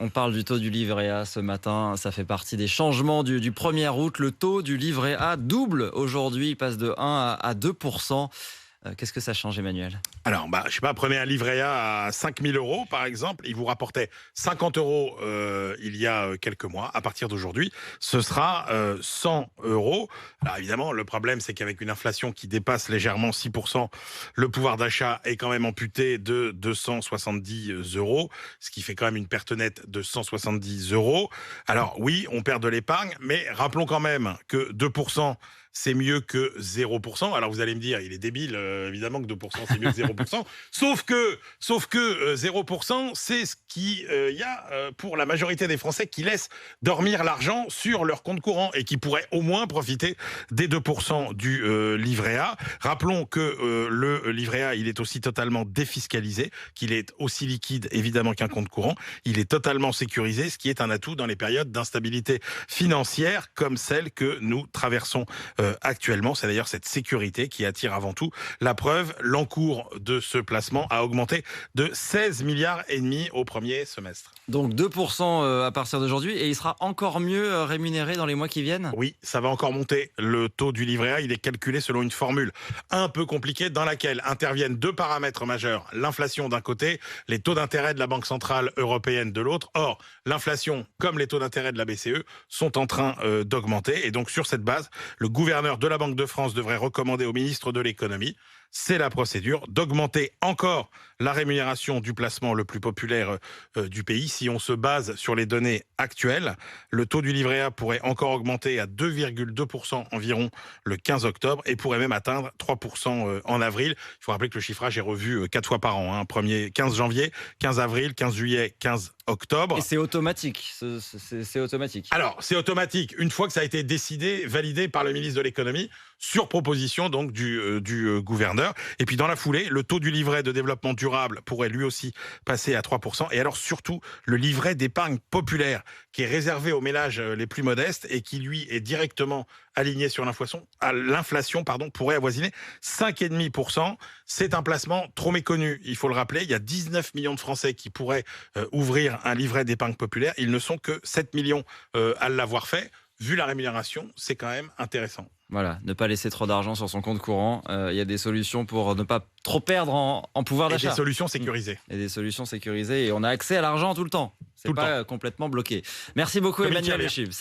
On parle du taux du livret A ce matin. Ça fait partie des changements du 1er août. Le taux du livret A double aujourd'hui. Il passe de 1 à 2%. Qu'est-ce que ça change, Emmanuel? Alors, je sais pas, prenez un livret A à 5 000 euros, par exemple. Il vous rapportait 50 euros il y a quelques mois. À partir d'aujourd'hui, ce sera 100 euros. Alors, évidemment, le problème, c'est qu'avec une inflation qui dépasse légèrement 6%, le pouvoir d'achat est quand même amputé de 270 euros, ce qui fait quand même une perte nette de 170 euros. Alors, oui, on perd de l'épargne, mais rappelons quand même que 2%, c'est mieux que 0%. Alors vous allez me dire, il est débile, évidemment que 2%, c'est mieux que 0%. Sauf que 0%, c'est ce qu'il y a pour la majorité des Français qui laissent dormir l'argent sur leur compte courant et qui pourraient au moins profiter des 2% du livret A. Rappelons que le livret A, il est aussi totalement défiscalisé, qu'il est aussi liquide évidemment qu'un compte courant. Il est totalement sécurisé, ce qui est un atout dans les périodes d'instabilité financière comme celle que nous traversons actuellement. C'est d'ailleurs cette sécurité qui attire avant tout. La preuve, l'encours de ce placement a augmenté de 16 milliards et demi au premier semestre. Donc 2% à partir d'aujourd'hui, et il sera encore mieux rémunéré dans les mois qui viennent? Oui, ça va encore monter. Le taux du livret A, il est calculé selon une formule un peu compliquée dans laquelle interviennent deux paramètres majeurs. L'inflation d'un côté, les taux d'intérêt de la Banque Centrale Européenne de l'autre. Or, l'inflation, comme les taux d'intérêt de la BCE, sont en train d'augmenter. Et donc, sur cette base, le gouverneur de la Banque de France devrait recommander au ministre de l'économie, c'est la procédure, d'augmenter encore la rémunération du placement le plus populaire du pays. Si on se base sur les données actuelles, le taux du livret A pourrait encore augmenter à 2,2% environ le 15 octobre et pourrait même atteindre 3% en avril. Il faut rappeler que le chiffrage est revu 4 fois par an. 15 janvier, 15 avril, 15 juillet, 15 octobre. Et c'est automatique. C'est automatique. Alors, c'est automatique. Une fois que ça a été décidé, validé par le ministre de l'économie, sur proposition donc du gouverneur. Et puis dans la foulée, le taux du livret de développement durable pourrait lui aussi passer à 3%. Et alors surtout, le livret d'épargne populaire, qui est réservé aux ménages les plus modestes et qui lui est directement aligné sur l'inflation, pourrait avoisiner 5,5%. C'est un placement trop méconnu, il faut le rappeler. Il y a 19 millions de Français qui pourraient ouvrir un livret d'épargne populaire. Ils ne sont que 7 millions à l'avoir fait. Vu la rémunération, c'est quand même intéressant. Voilà, ne pas laisser trop d'argent sur son compte courant. Il y a des solutions pour ne pas trop perdre en pouvoir d'achat. Et des solutions sécurisées. Et des solutions sécurisées. Et on a accès à l'argent tout le temps. C'est pas complètement bloqué. Merci beaucoup, Comme Emmanuel Echib.